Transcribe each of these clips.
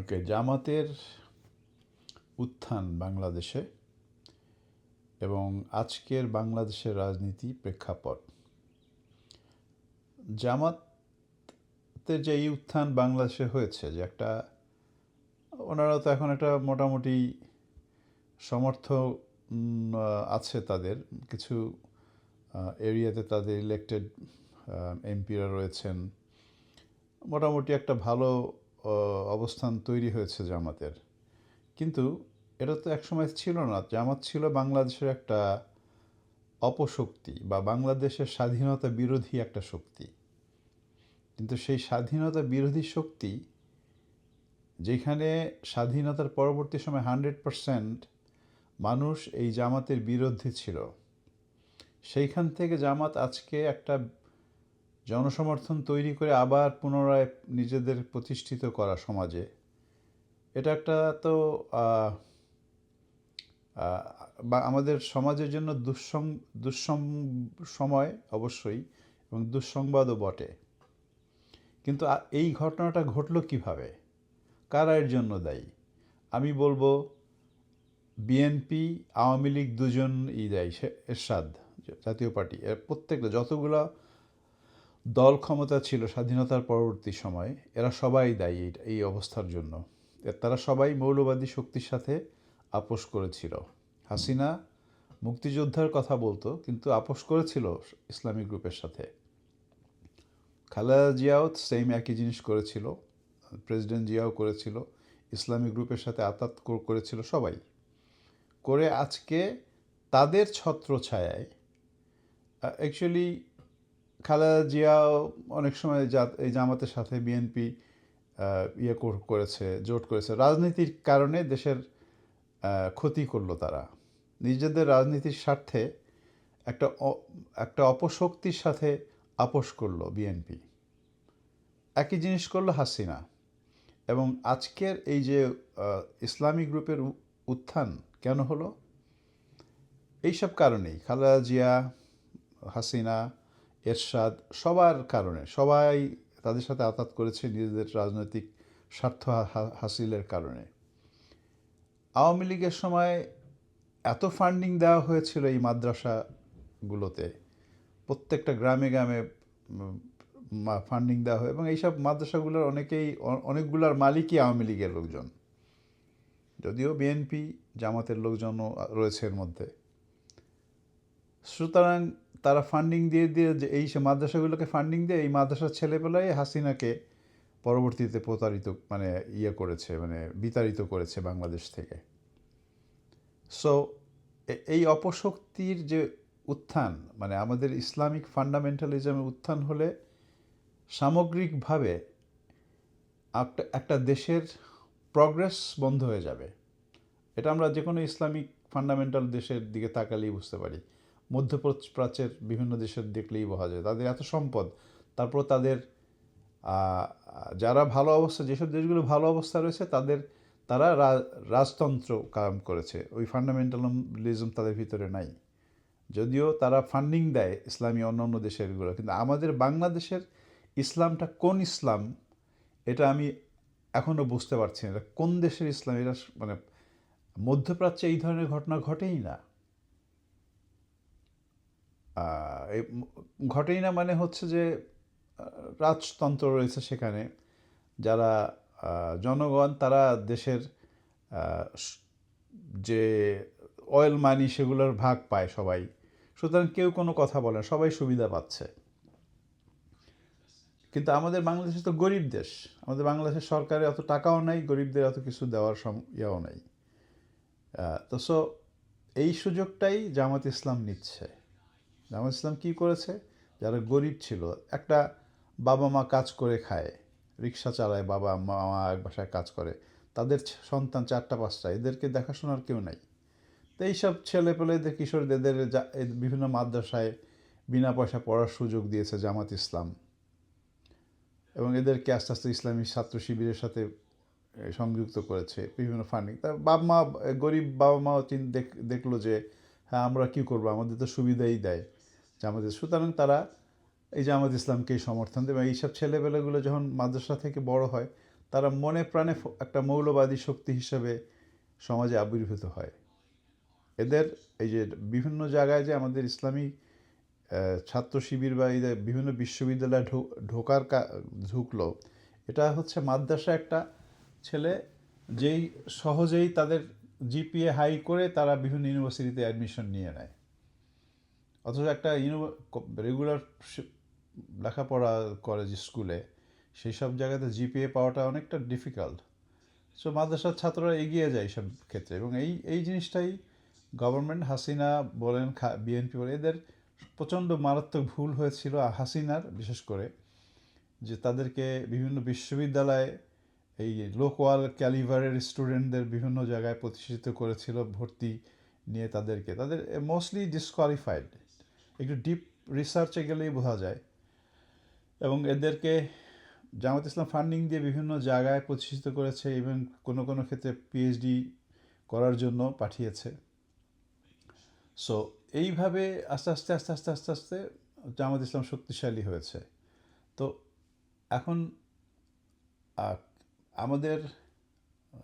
ওকে, জামাতের উত্থান বাংলাদেশে এবং আজকের বাংলাদেশের রাজনীতি প্রেক্ষাপট। জামাতের যে এই উত্থান বাংলাদেশে হয়েছে, যে একটা ওনারা তো এখন একটা মোটামুটি সমর্থ আছে তাদের কিছু এরিয়াতে, তাদের ইলেক্টেড এমপিরা রয়েছেন, মোটামুটি একটা ভালো অবস্থান তৈরি হয়েছে জামাতের। কিন্তু এটা তো একসময় ছিল না। জামাত ছিল বাংলাদেশের একটা অপশক্তি বা বাংলাদেশের স্বাধীনতা বিরোধী একটা শক্তি। কিন্তু সেই স্বাধীনতা বিরোধী শক্তি, যেখানে স্বাধীনতার পরবর্তী সময় 100% মানুষ এই জামাতের বিরুদ্ধে ছিল, সেইখান থেকে জামাত আজকে একটা জনসমর্থন তৈরি করে আবার পুনরায় নিজেদের প্রতিষ্ঠিত করা সমাজে, এটা একটা তো বা আমাদের সমাজের জন্য সময় অবশ্যই, এবং দুঃসংবাদও বটে। কিন্তু এই ঘটনাটা ঘটলো কিভাবে, কারা এর জন্য দায়ী? আমি বলবো বিএনপি, আওয়ামী লীগ দুজন দায়ী। এরশাদ জাতীয় পার্টি, এর প্রত্যেকটা যতগুলো দল ক্ষমতা ছিল স্বাধীনতার পরবর্তী সময়, এরা সবাই দায়ী এই অবস্থার জন্য। তারা সবাই মৌলবাদী শক্তির সাথে আপোষ করেছিল। হাসিনা মুক্তিযোদ্ধার কথা বলতো, কিন্তু আপোষ করেছিল ইসলামিক গ্রুপের সাথে। খালেদা জিয়াও সেম একই জিনিস করেছিল, প্রেসিডেন্ট জিয়াও করেছিল, ইসলামিক গ্রুপের সাথে আতাত করেছিল সবাই করে। আজকে তাদের ছত্রছায়ায় অ্যাকচুয়ালি খালেদা জিয়াও অনেক সময় এই জামাতের সাথে বিএনপি করেছে, জোট করেছে, রাজনীতির কারণে দেশের ক্ষতি করলো তারা। নিজেদের রাজনীতির স্বার্থে একটা অপশক্তির সাথে আপোষ করলো বিএনপি। একই জিনিস করলো হাসিনা। এবং আজকের এই যে ইসলামিক গ্রুপের উত্থান কেন হলো? এইসব কারণেই, খালেদা জিয়া, হাসিনা, এরশাদ, সবার কারণে। সবাই তাদের সাথে আতাত করেছে নিজেদের রাজনৈতিক স্বার্থ হাসিলের কারণে। আওয়ামী লীগের সময় এত ফান্ডিং দেওয়া হয়েছিল এই মাদ্রাসাগুলোতে, প্রত্যেকটা গ্রামে গ্রামে ফান্ডিং দেওয়া হয়, এবং এইসব মাদ্রাসাগুলোর অনেকগুলোর মালিকই আওয়ামী লীগের লোকজন, যদিও বিএনপি জামাতের লোকজনও রয়েছে এর মধ্যে। সুতরাং তারা ফান্ডিং দিয়ে যে এই মাদ্রাসাগুলোকে ফান্ডিং দিয়ে এই মাদ্রাসার ছেলেবেলায় হাসিনাকে পরবর্তীতে প্রতারিত করেছে, বিতাড়িত করেছে বাংলাদেশ থেকে। সো এই অপশক্তির যে উত্থান, আমাদের ইসলামিক ফান্ডামেন্টালিজমের উত্থান হলে সামগ্রিকভাবে একটা দেশের প্রগ্রেস বন্ধ হয়ে যাবে। এটা আমরা যে কোনো ইসলামিক ফান্ডামেন্টাল দেশের দিকে তাকালেই বুঝতে পারি। মধ্যপ্রাচ্যের বিভিন্ন দেশের দেখলেই বোঝা যায়, তাদের এত সম্পদ, তারপর তাদের যারা ভালো অবস্থা, যেসব দেশগুলো ভালো অবস্থা রয়েছে, তারা রাজতন্ত্র কায়েম করেছে। ওই ফান্ডামেন্টালিজম তাদের ভিতরে নাই, যদিও তারা ফান্ডিং দেয় ইসলামী অন্যান্য দেশেরগুলো। কিন্তু আমাদের বাংলাদেশের ইসলামটা কোন ইসলাম, এটা আমি এখনও বুঝতে পারছি না। এটা কোন দেশের ইসলাম? এটা মধ্যপ্রাচ্যে এই ধরনের ঘটনা ঘটেই না। ঘটেই না হচ্ছে যে রাজতন্ত্র রয়েছে সেখানে, যারা জনগণ, তারা দেশের যে অয়েল মানি সেগুলোর ভাগ পায় সবাই। সুতরাং কেউ কোনো কথা বলে না, সবাই সুবিধা পাচ্ছে। কিন্তু আমাদের বাংলাদেশ তো গরিব দেশ, আমাদের বাংলাদেশের সরকারের অত টাকাও নাই, গরিবদের অত কিছু দেওয়ার ইয়াও নাই। তো এই সুযোগটাই জামাত ইসলাম নিচ্ছে। জামাত ইসলাম কী করেছে? যারা গরিব ছিল, একটা বাবা মা কাজ করে খায়, রিক্সা চালায়, বাবা মা এক বাসায় কাজ করে, তাদের সন্তান 4টা 5টা, এদেরকে দেখাশোনার কেউ নাই। তো এইসব ছেলেপেলেদের, কিশোরদের বিভিন্ন মাদ্রাসায় বিনা পয়সা পড়ার সুযোগ দিয়েছে জামাত ইসলাম, এবং এদেরকে আস্তে আস্তে ইসলামী ছাত্র শিবিরের সাথে সংযুক্ত করেছে, বিভিন্ন ফান্ডিং। তার বাবা মা, গরিব বাবা মাও দেখলো যে হ্যাঁ, আমরা কী করবো, আমাদের তো সুবিধাই দেয় জামাত। সুতরাং তারা এই জামাত ইসলামকেই সমর্থন দেবে। এইসব ছেলেবেলাগুলো যখন মাদ্রাসা থেকে বড় হয়, তারা মনে প্রাণে একটা মৌলবাদী শক্তি হিসেবে সমাজে আবির্ভূত হয়। এদের এই যে বিভিন্ন জায়গায় যে আমাদের ইসলামী ছাত্র শিবির বা এদের বিভিন্ন বিশ্ববিদ্যালয়ে ঢুকলো, এটা হচ্ছে মাদ্রাসা একটা ছেলে যেই সহজেই তাদের জিপিএ হাই করে তারা বিভিন্ন ইউনিভার্সিটিতে অ্যাডমিশন নিয়ে নেয়। অথচ একটা রেগুলার লেখাপড়া করে যে স্কুলে, সেই সব জায়গাতে জিপিএ পাওয়াটা অনেকটা ডিফিকাল্ট। সো মাদ্রাসার ছাত্ররা এগিয়ে যায় এইসব ক্ষেত্রে, এবং এই জিনিসটাই গভর্নমেন্ট, হাসিনা বলেন, বিএনপি বলেন, এদের প্রচণ্ড মারাত্মক ভুল হয়েছিল হাসিনার, বিশেষ করে যে তাদেরকে বিভিন্ন বিশ্ববিদ্যালয়ে এই লোকওয়াল ক্যালিভারের স্টুডেন্টদের বিভিন্ন জায়গায় প্রতিষ্ঠিত করেছিল, ভর্তি নিয়ে তাদের মোস্টলি ডিসকোয়ালিফাইড। একটু ডিপ রিসার্চে গেলেই বোঝা যায়। এবং এদেরকে জামাত ইসলাম ফান্ডিং দিয়ে বিভিন্ন জায়গায় প্রতিষ্ঠিত করেছে, এবং কোনো কোনো ক্ষেত্রে পিএইচডি করার জন্য পাঠিয়েছে। সো এইভাবে আস্তে আস্তে আস্তে আস্তে আস্তে আস্তে জামাত ইসলাম শক্তিশালী হয়েছে। তো এখন আমাদের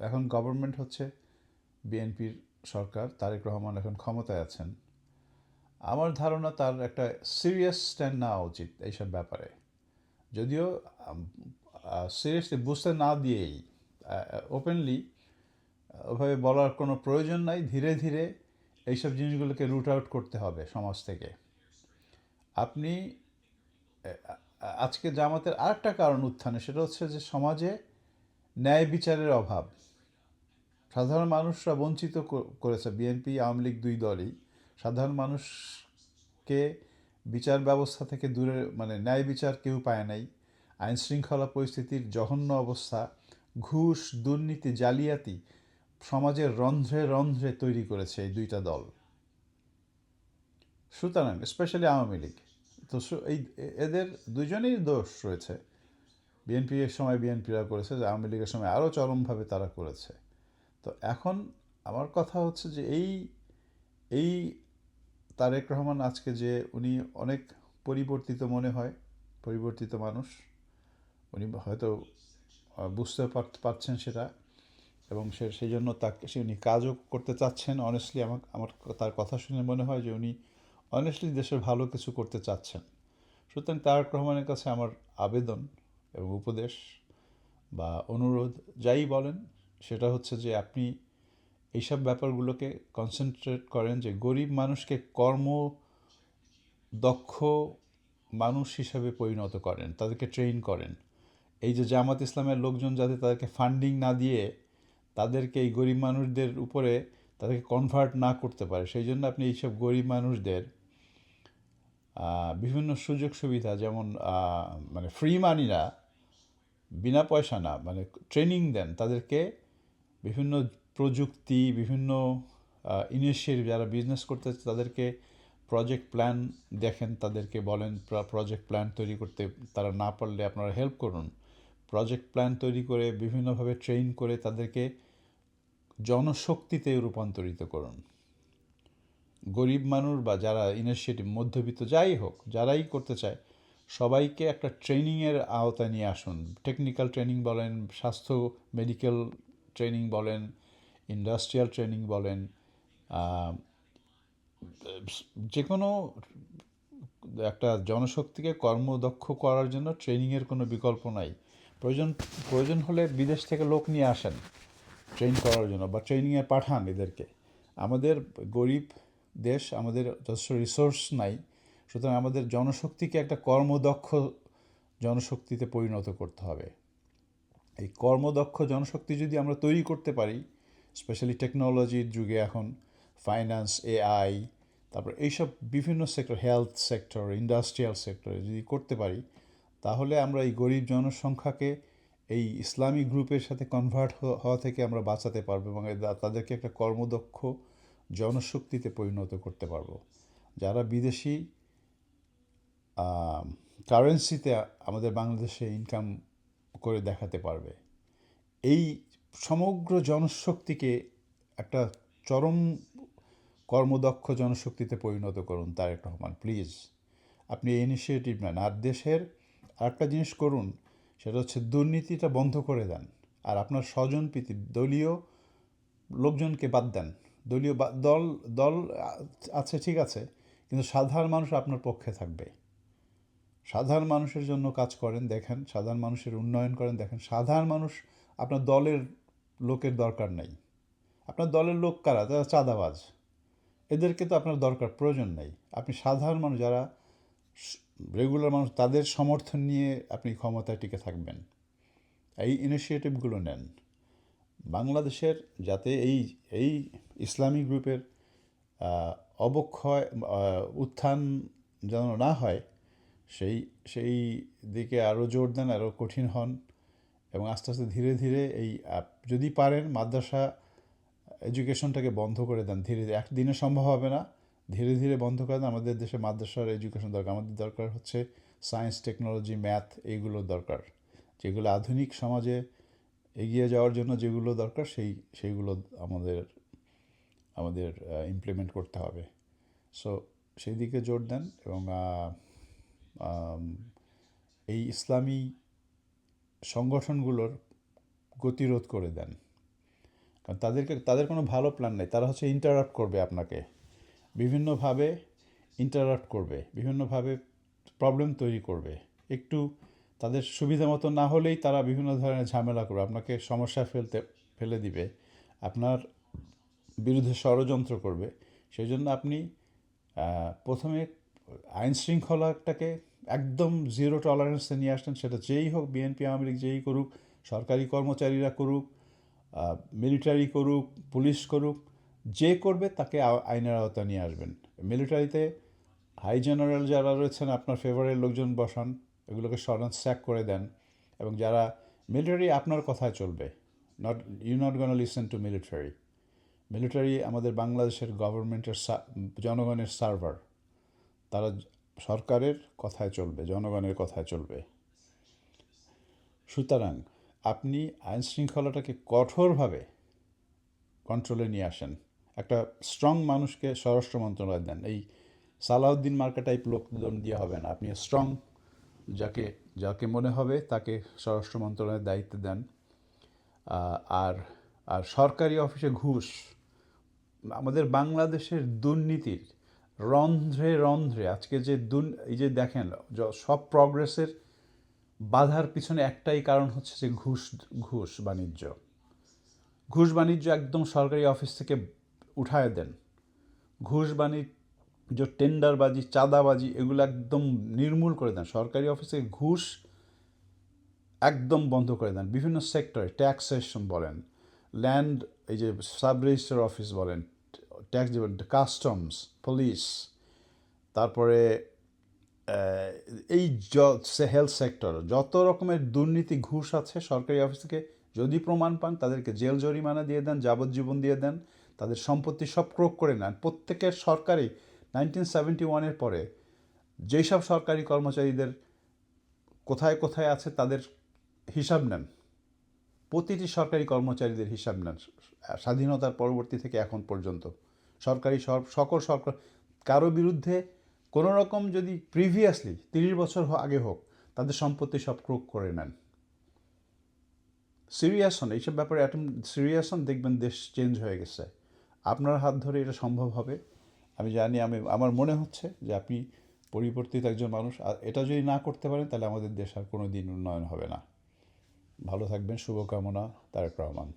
এখন গভর্নমেন্ট হচ্ছে বিএনপির সরকার, তারেক রহমান এখন ক্ষমতায় আছেন। আমার ধারণা তার একটা সিরিয়াস স্ট্যান্ড নেওয়া উচিত এইসব ব্যাপারে। যদিও সিরিয়াসলি বুঝতে না দিয়েই ওপেনলি ওভাবে বলার কোনো প্রয়োজন নাই। ধীরে ধীরে এইসব জিনিসগুলোকে রুট আউট করতে হবে সমাজ থেকে। আপনি আজকে জামাতের আরেকটা কারণ উত্থানে, সেটা হচ্ছে যে সমাজে ন্যায় বিচারের অভাব। সাধারণ মানুষরা বঞ্চিত করেছে বিএনপি আওয়ামী লীগ দুই দলই সাধারণ মানুষকে বিচার ব্যবস্থা থেকে দূরে, মানে ন্যায় বিচার কেউ পায় নাই। আইন শৃঙ্খলা পরিস্থিতির জঘন্য অবস্থা, ঘুষ, দুর্নীতি, জালিয়াতি সমাজের রন্ধ্রে রন্ধ্রে তৈরি করেছে এই দুইটা দল। সুতরাং স্পেশালি আওয়ামী লীগ, তো এই এদের দুজনেই দোষ রয়েছে। বিএনপি এর সময় বিএনপিরা করেছে, আওয়ামী লীগের সময় আরও চরমভাবে তারা করেছে। তো এখন আমার কথা হচ্ছে যে এই তারেক রহমান আজকে যে উনি অনেক পরিবর্তিত মনে হয়, পরিবর্তিত মানুষ, উনি হয়তো বুঝতে পারছেন সেটা, এবং সেই জন্য উনি কাজও করতে চাচ্ছেন। অনেস্টলি আমার তার কথা শুনে মনে হয় যে উনি অনেস্টলি দেশের ভালো কিছু করতে চাচ্ছেন। সুতরাং তারেক রহমানের কাছে আমার আবেদন এবং উপদেশ বা অনুরোধ, যাই বলেন, সেটা হচ্ছে যে আপনি এইসব ব্যাপারগুলোকে কনসেন্ট্রেট করেন, যে গরিব মানুষকে কর্মদক্ষ মানুষ হিসাবে পরিণত করেন, তাদেরকে ট্রেন করেন। এই যে জামাত ইসলামের লোকজন যাতে তাদেরকে ফান্ডিং না দিয়ে তাদেরকে এই গরিব মানুষদের উপরে তাদেরকে কনভার্ট না করতে পারে, সেই জন্য আপনি এইসব গরিব মানুষদের বিভিন্ন সুযোগ সুবিধা, যেমন মানে ফ্রি মানি না, বিনা পয়সা না, মানে ট্রেনিং দেন তাদেরকে, বিভিন্ন প্রযুক্তি, বিভিন্ন ইনিশিয়েটিভ, যারা বিজনেস করতে তাদেরকে প্রজেক্ট প্ল্যান দেখেন, তাদেরকে বলেন প্রজেক্ট প্ল্যান তৈরি করতে, তারা না পারলে আপনারা হেল্প করুন। প্রজেক্ট প্ল্যান তৈরি করে বিভিন্নভাবে ট্রেন করে তাদেরকে জনশক্তিতে রূপান্তরিত করুন। গরিব মানুষ বা যারা ইনিশিয়েটিভ, মধ্যবিত্ত, যাই হোক, যারাই করতে চায়, সবাইকে একটা ট্রেনিংয়ের আওতায় নিয়ে আসুন। টেকনিক্যাল ট্রেনিং বলেন, স্বাস্থ্য মেডিকেল ট্রেনিং বলেন, ইন্ডাস্ট্রিয়াল ট্রেনিং বলেন, যে কোনো একটা জনশক্তিকে কর্মদক্ষ করার জন্য ট্রেনিংয়ের কোনো বিকল্প নাই। প্রয়োজন হলে বিদেশ থেকে লোক নিয়ে আসেন ট্রেন করার জন্য, বা ট্রেনিংয়ে পাঠান এদেরকে। আমাদের গরিব দেশ, আমাদের যথেষ্ট রিসোর্স নাই। সুতরাং আমাদের জনশক্তিকে একটা কর্মদক্ষ জনশক্তিতে পরিণত করতে হবে। এই কর্মদক্ষ জনশক্তি যদি আমরা তৈরি করতে পারি, স্পেশালি টেকনোলজির যুগে এখন ফাইন্যান্স, এআই, তারপর এইসব বিভিন্ন সেক্টর, হেলথ সেক্টর, ইন্ডাস্ট্রিয়াল সেক্টরে যদি করতে পারি, তাহলে আমরা এই গরিব জনসংখ্যাকে এই ইসলামিক গ্রুপের সাথে কনভার্ট হওয়া থেকে আমরা বাঁচাতে পারবো, এবং তাদেরকে একটা কর্মদক্ষ জনশক্তিতে পরিণত করতে পারবো, যারা বিদেশি কারেন্সিতে আমাদের বাংলাদেশে ইনকাম করে দেখাতে পারবে। এই সমগ্র জনশক্তিকে একটা চরম কর্মদক্ষ জনশক্তিতে পরিণত করুন তারেক রহমান, প্লিজ। আপনি এই ইনিশিয়েটিভ নেন। আর দেশের আরেকটা জিনিস করুন, সেটা হচ্ছে দুর্নীতিটা বন্ধ করে দেন। আর আপনার স্বজনপ্রীতি দলীয় লোকজনকে বাদ দেন, দলীয় দল দল আছে ঠিক আছে, কিন্তু সাধারণ মানুষ আপনার পক্ষে থাকবে। সাধারণ মানুষের জন্য কাজ করেন, দেখেন সাধারণ মানুষের উন্নয়ন করেন, দেখেন সাধারণ মানুষ, আপনার দলের লোকের দরকার নেই। আপনার দলের লোক কারা? যারা চাঁদাবাজ, এদেরকে তো আপনার দরকার প্রয়োজন নেই। আপনি সাধারণ মানুষ যারা রেগুলার মানুষ, তাদের সমর্থন নিয়ে আপনি ক্ষমতায় টিকে থাকবেন। এই ইনিশিয়েটিভগুলো নেন বাংলাদেশের, যাতে এই এই ইসলামী গ্রুপের অবক্ষয় উত্থান যেন না হয়, সেই সেই দিকে আরও জোর দেন, আরও কঠিন হন, এবং আস্তে আস্তে ধীরে ধীরে এই যদি পারেন মাদ্রাসা এডুকেশনটাকে বন্ধ করে দেন ধীরে ধীরে। একদিনে সম্ভব হবে না, ধীরে ধীরে বন্ধ করে দেন। আমাদের দেশে মাদ্রাসার এডুকেশন দরকার, আমাদের দরকার হচ্ছে সায়েন্স, টেকনোলজি, ম্যাথ, এইগুলো দরকার, যেগুলো আধুনিক সমাজে এগিয়ে যাওয়ার জন্য যেগুলো দরকার সেইগুলো আমাদের আমাদের ইমপ্লিমেন্ট করতে হবে। সো সেই দিকে জোর দেন, এবং এই ইসলামী সংগঠনগুলোর গতিরোধ করে দেন, কারণ তাদের কোনো ভালো প্ল্যান নেই। তারা হচ্ছে ইন্টারাপ্ট করবে আপনাকে, বিভিন্নভাবে ইন্টারাপ্ট করবে, বিভিন্নভাবে প্রবলেম তৈরি করবে। একটু তাদের সুবিধা মতো না হলেই তারা বিভিন্ন ধরনের ঝামেলা করবে, আপনাকে সমস্যায় ফেলে দিবে, আপনার বিরুদ্ধে ষড়যন্ত্র করবে। সেই জন্য আপনি প্রথমে আইন শৃঙ্খলাটাকে একদম জিরো টলারেন্সে নিয়ে আসতেন। সেটা যেই হোক, বিএনপি আওয়ামী লীগ যেই করুক, সরকারি কর্মচারীরা করুক, মিলিটারি করুক, পুলিশ করুক, যে করবে তাকে আইনের আওতা নিয়ে আসবেন। মিলিটারিতে হাই জেনারেল যারা রয়েছেন আপনার ফেভারের লোকজন বসান, এগুলোকে সরান, স্যাক করে দেন, এবং যারা মিলিটারি আপনার কথায় চলবে, not gonna listen to military. Military আমাদের বাংলাদেশের গভর্নমেন্টের জনগণের সার্ভার, তারা সরকারের কথায় চলবে, জনগণের কথায় চলবে। সুতরাং আপনি আইন শৃঙ্খলাটাকে কঠোরভাবে কন্ট্রোলে নিয়ে আসেন, একটা স্ট্রং মানুষকে স্বরাষ্ট্র মন্ত্রণালয় দেন। এই সালাউদ্দিন মার্কা টাইপ লোকজন দিয়ে হবে না, আপনি স্ট্রং যাকে যাকে মনে হবে তাকে স্বরাষ্ট্র মন্ত্রণালয়ের দায়িত্ব দেন। আর আর সরকারি অফিসে ঘুষ, আমাদের বাংলাদেশের দুর্নীতির রন্ধ্রে রন্ধ্রে আজকে যে এই যে দেখেন সব প্রগ্রেসের বাধার পিছনে একটাই কারণ হচ্ছে যে ঘুষ বাণিজ্য। ঘুষ বাণিজ্য একদম সরকারি অফিস থেকে উঠায় দেন। ঘুষ বাণিজ্য, টেন্ডারবাজি, চাঁদাবাজি, এগুলো একদম নির্মূল করে দেন। সরকারি অফিসে ঘুষ একদম বন্ধ করে দেন। বিভিন্ন সেক্টরে ট্যাক্সেশন বলেন, ল্যান্ড, এই যে সাব রেজিস্টার অফিস বলেন, ট্যাক্স, কাস্টমস, পুলিশ, তারপরে এই হেলথ সেক্টর, যত রকমের দুর্নীতি ঘুষ আছে সরকারি অফিস থেকে যদি প্রমাণ পান, তাদেরকে জেল জরিমানা দিয়ে দেন, যাবজ্জীবন দিয়ে দেন, তাদের সম্পত্তি সব ক্রোক করে নেন। প্রত্যেকের সরকারি 1971-এর পরে যেই সব সরকারি কর্মচারীদের কোথায় কোথায় আছে তাদের হিসাব নেন, প্রতিটি সরকারি কর্মচারীদের হিসাব নেন, স্বাধীনতার পরবর্তী থেকে এখন পর্যন্ত সরকারি সকল সরকার, কারো বিরুদ্ধে কোনো রকম যদি প্রিভিয়াসলি 30 বছর আগে হোক, তাদের সম্পত্তি সব ক্রোক করে নেন। সিরিয়াস হন এইসব ব্যাপারে, সিরিয়াস হন, দেখবেন দেশ চেঞ্জ হয়ে গেছে। আপনার হাত ধরে এটা সম্ভব হবে আমি জানি। আমার মনে হচ্ছে যে আপনি পরিবর্তিত একজন মানুষ, আর এটা যদি না করতে পারেন তাহলে আমাদের দেশ আর কোনো দিন উন্নয়ন হবে না। ভালো থাকবেন, শুভকামনা, তারেক রহমান।